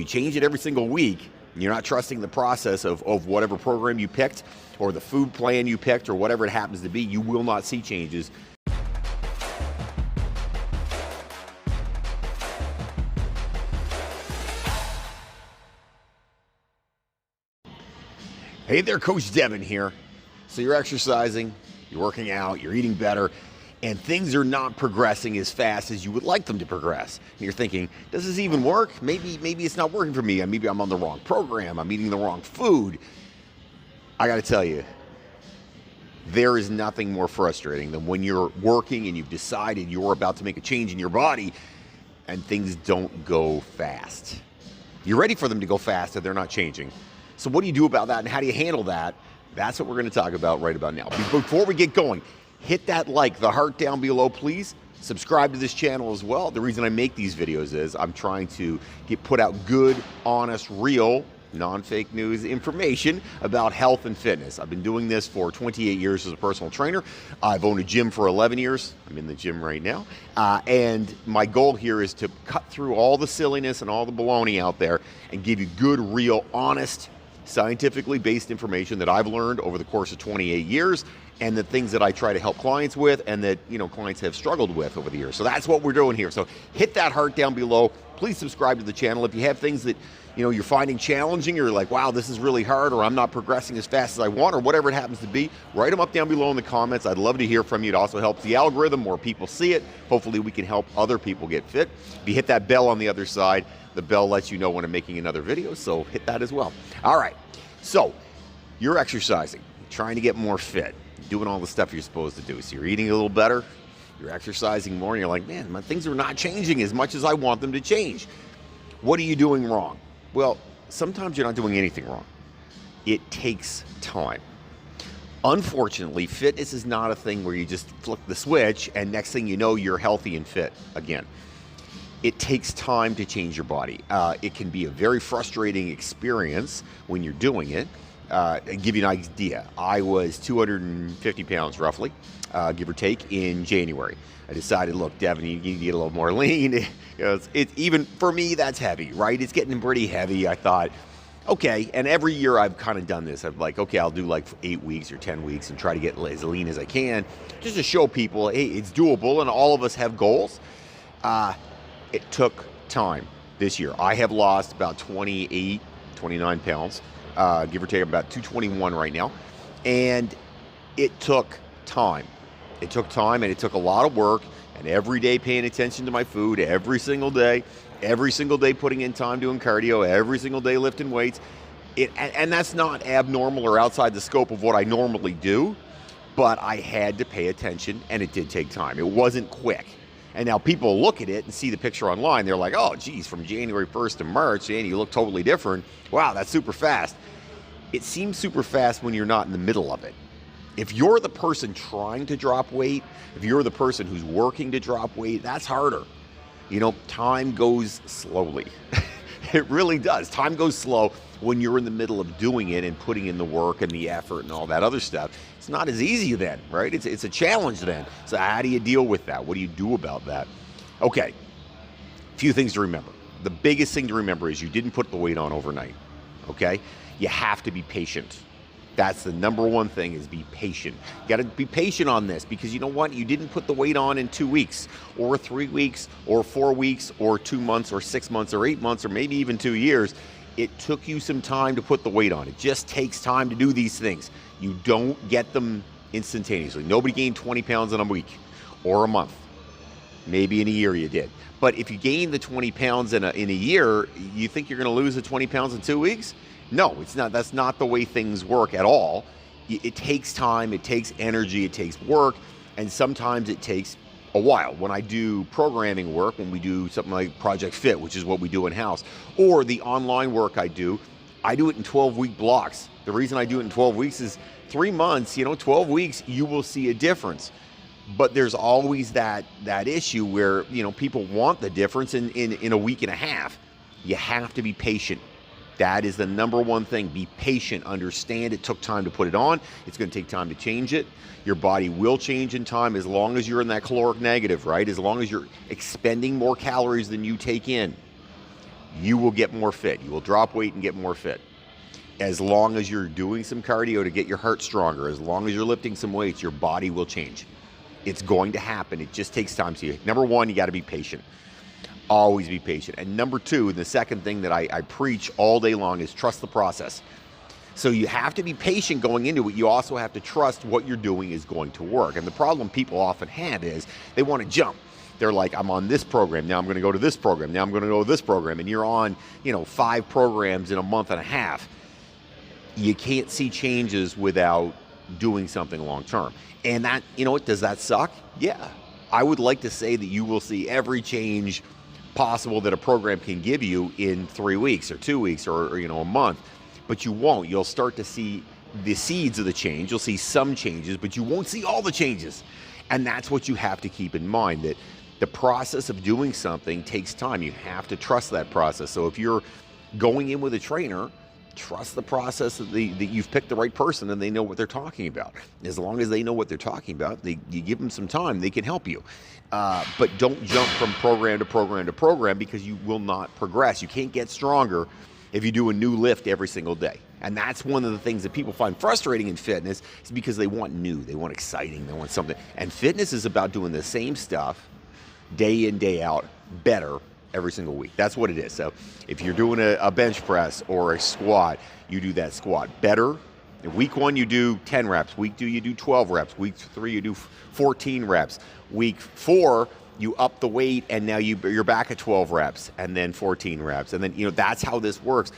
change it every single week, you're not trusting the process of whatever program you picked or the food plan you picked or whatever it happens to be, you will not see changes. Hey there, Coach Devin here. So you're exercising, you're working out, you're eating better, and things are not progressing as fast as you would like them to progress. And you're thinking, does this even work? Maybe it's not working for me. Maybe I'm on the wrong program. I'm eating the wrong food. I got to tell you, there is nothing more frustrating than when you're working and you've decided you're about to make a change in your body and things don't go fast. You're ready for them to go fast and they're not changing. So what do you do about that and how do you handle that? That's what we're going to talk about right about now. Before we get going, hit that like, the heart down below, please. Subscribe to this channel as well. The reason I make these videos is I'm trying to put out good, honest, real, non-fake news information about health and fitness. I've been doing this for 28 years as a personal trainer. I've owned a gym for 11 years. I'm in the gym right now. And my goal here is to cut through all the silliness and all the baloney out there and give you good, real, honest, scientifically based information that I've learned over the course of 28 years and the things that I try to help clients with and that, clients have struggled with over the years. So that's what we're doing here. So hit that heart down below. Please subscribe to the channel. If you have things that, you're finding challenging, you're like, wow, this is really hard, or I'm not progressing as fast as I want, or whatever it happens to be, write them up down below in the comments. I'd love to hear from you. It also helps the algorithm. More people see it. Hopefully we can help other people get fit. If you hit that bell on the other side, the bell lets you know when I'm making another video, so hit that as well. All right, so you're exercising, trying to get more fit, doing all the stuff you're supposed to do. So you're eating a little better, you're exercising more, and you're like, man, my things are not changing as much as I want them to change. What are you doing wrong? Well, sometimes you're not doing anything wrong. It takes time. Unfortunately, fitness is not a thing where you just flip the switch and next thing you know, you're healthy and fit again. It takes time to change your body. It can be a very frustrating experience when you're doing it. I'll give you an idea. I was 250 pounds roughly, give or take, in January. I decided, look, Devin, you need to get a little more lean. It's even for me, that's heavy, right? It's getting pretty heavy. I thought, okay, and every year I've kind of done this. I'm like, okay, I'll do like 8 weeks or 10 weeks and try to get as lean as I can, just to show people, hey, it's doable, and all of us have goals. It took time this year. I have lost about 28, 29 pounds, give or take about 221 right now. And it took time. It took time and it took a lot of work and every day paying attention to my food, every single day putting in time doing cardio, every single day lifting weights. And that's not abnormal or outside the scope of what I normally do, but I had to pay attention and it did take time. It wasn't quick. And now people look at it and see the picture online. They're like, oh, geez, from January 1st to March, and you look totally different. Wow, that's super fast. It seems super fast when you're not in the middle of it. If you're the person trying to drop weight, if you're the person who's working to drop weight, that's harder. Time goes slowly. It really does. Time goes slow when you're in the middle of doing it and putting in the work and the effort and all that other stuff. It's not as easy then, right? It's a challenge then. So how do you deal with that? What do you do about that? Okay, a few things to remember. The biggest thing to remember is you didn't put the weight on overnight, okay? You have to be patient. That's the number one thing, is be patient. You gotta be patient on this because you know what? You didn't put the weight on in 2 weeks or 3 weeks or 4 weeks or 2 months or 6 months or 8 months or maybe even 2 years. It took you some time to put the weight on. It just takes time to do these things. You don't get them instantaneously. Nobody gained 20 pounds in a week or a month. Maybe in a year you did. But if you gain the 20 pounds in a year, you think you're gonna lose the 20 pounds in 2 weeks? No, it's not. That's not the way things work at all. It takes time, it takes energy, it takes work, and sometimes it takes a while. When I do programming work, when we do something like Project Fit, which is what we do in-house, or the online work I do it in 12-week blocks. The reason I do it in 12 weeks is 3 months, 12 weeks, you will see a difference. But there's always that issue where, people want the difference in a week and a half. You have to be patient. That is the number one thing. Be patient. Understand it took time to put it on. It's going to take time to change it. Your body will change in time as long as you're in that caloric negative, right? As long as you're expending more calories than you take in. you will get more fit. You will drop weight and get more fit. As long as you're doing some cardio to get your heart stronger, as long as you're lifting some weights, your body will change. It's going to happen. It just takes time. So number one, you got to be patient. Always be patient. And number two, the second thing that I preach all day long is trust the process. So you have to be patient going into it. You also have to trust what you're doing is going to work. And the problem people often have is they want to jump. They're like, I'm on this program, now I'm going to go to this program, now I'm going to go to this program, and you're on, 5 programs in a month and a half. You can't see changes without doing something long term. And that, does that suck? Yeah. I would like to say that you will see every change possible that a program can give you in 3 weeks or 2 weeks or a month. But you won't. You'll start to see the seeds of the change. You'll see some changes, but you won't see all the changes. And that's what you have to keep in mind, that the process of doing something takes time. You have to trust that process. So if you're going in with a trainer, trust the process that you've picked the right person and they know what they're talking about. As long as they know what they're talking about, you give them some time, they can help you. But don't jump from program to program to program, because you will not progress. You can't get stronger if you do a new lift every single day. And that's one of the things that people find frustrating in fitness, is because they want new, they want exciting, they want something. And fitness is about doing the same stuff day in, day out, better every single week. That's what it is. So if you're doing a bench press or a squat, you do that squat better. In week 1, you do 10 reps. Week 2, you do 12 reps. Week 3, you do 14 reps. Week 4, you up the weight, and now you're back at 12 reps and then 14 reps. And then, that's how this works.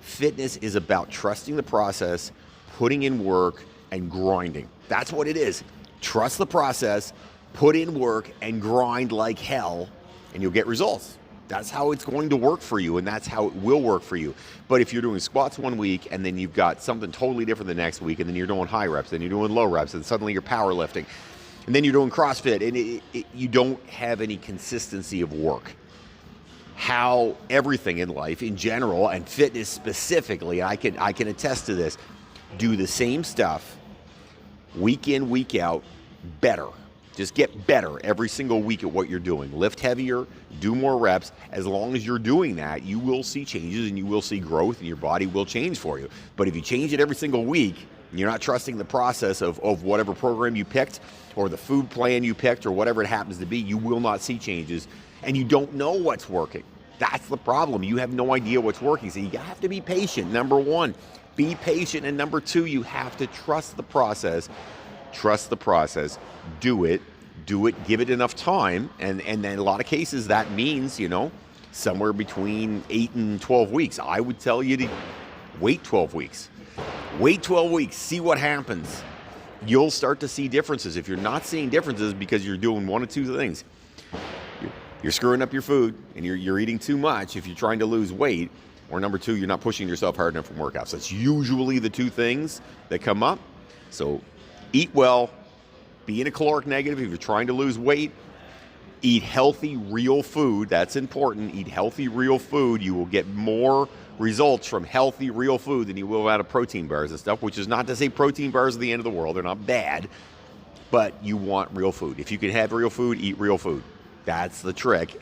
Fitness is about trusting the process, putting in work, and grinding. That's what it is. Trust the process, put in work, and grind like hell, and you'll get results. That's how it's going to work for you, and that's how it will work for you. But if you're doing squats one week, and then you've got something totally different the next week, and then you're doing high reps, then you're doing low reps, and suddenly you're powerlifting, and then you're doing CrossFit, and you don't have any consistency of work. How everything in life in general, and fitness specifically, I can attest to this, do the same stuff week in, week out, better. Just get better every single week at what you're doing. Lift heavier, do more reps. As long as you're doing that, you will see changes and you will see growth, and your body will change for you. But if you change it every single week, you're not trusting the process of whatever program you picked or the food plan you picked or whatever it happens to be, you will not see changes, and you don't know what's working. That's the problem. You have no idea what's working. So you have to be patient. Number one, be patient. And number two, you have to trust the process. Trust the process. Do it, give it enough time. And then in a lot of cases, that means, somewhere between 8 and 12 weeks. I would tell you to wait 12 weeks. Wait 12 weeks, see what happens. You'll start to see differences. If you're not seeing differences because you're doing one of two things, you're screwing up your food and you're eating too much if you're trying to lose weight, or number two, you're not pushing yourself hard enough from workouts. That's usually the two things that come up. So eat well, be in a caloric negative if you're trying to lose weight, eat healthy, real food. That's important. Eat healthy, real food. You will get more results from healthy, real food than you will out of protein bars and stuff, which is not to say protein bars are the end of the world. They're not bad, but you want real food. If you can have real food, eat real food. That's the trick.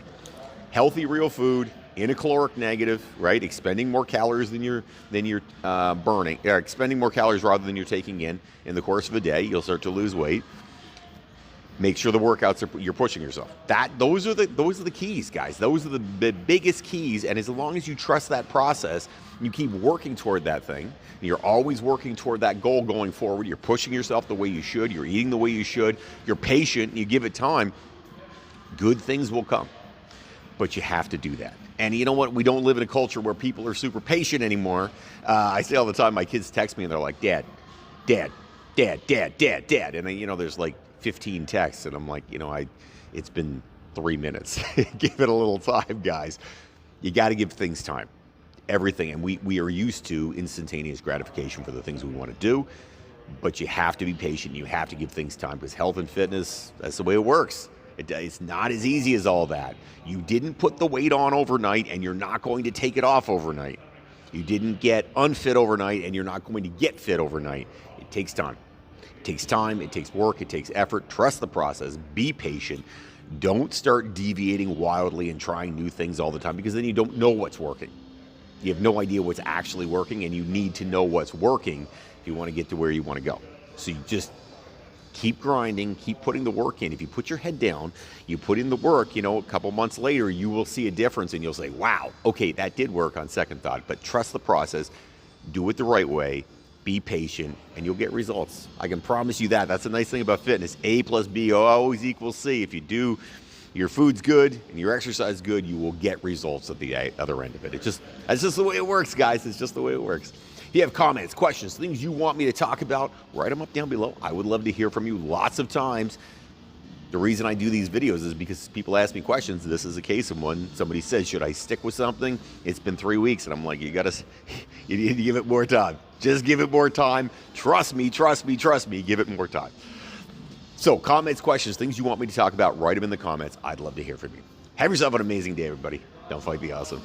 Healthy, real food in a caloric negative, right? Expending more calories than you're burning, expending more calories rather than you're taking in the course of a day. You'll start to lose weight. Make sure the workouts you're pushing yourself. Those are the keys, guys. Those are the biggest keys. And as long as you trust that process, you keep working toward that thing, and you're always working toward that goal going forward. You're pushing yourself the way you should. You're eating the way you should. You're patient. And you give it time. Good things will come. But you have to do that. And you know what? We don't live in a culture where people are super patient anymore. I say all the time, my kids text me and they're like, Dad. And then, there's like 15 texts, and I'm like, it's been 3 minutes. Give it a little time, guys. You got to give things time. Everything. And we are used to instantaneous gratification for the things we want to do, but you have to be patient. You have to give things time, because health and fitness, that's the way it works. It's not as easy as all that. You didn't put the weight on overnight, and you're not going to take it off overnight. You didn't get unfit overnight, and you're not going to get fit overnight. It takes time. It takes time, it takes work, it takes effort. Trust the process, be patient. Don't start deviating wildly and trying new things all the time, because then you don't know what's working. You have no idea what's actually working, and you need to know what's working if you want to get to where you want to go. So you just keep grinding, keep putting the work in. If you put your head down, you put in the work, a couple months later, you will see a difference and you'll say, wow, okay, that did work on second thought. But trust the process, do it the right way, be patient, and you'll get results. I can promise you that. That's the nice thing about fitness. A plus B always equals C. If you do, your food's good and your exercise good, you will get results at the other end of it. That's just the way it works, guys. It's just the way it works. If you have comments, questions, things you want me to talk about, write them up down below. I would love to hear from you lots of times. The reason I do these videos is because people ask me questions. This is a case of one. Somebody says, should I stick with something? It's been 3 weeks. And I'm like, you need to give it more time. Just give it more time. Trust me, trust me, trust me. Give it more time. So comments, questions, things you want me to talk about, write them in the comments. I'd love to hear from you. Have yourself an amazing day, everybody. Don't fight the awesome.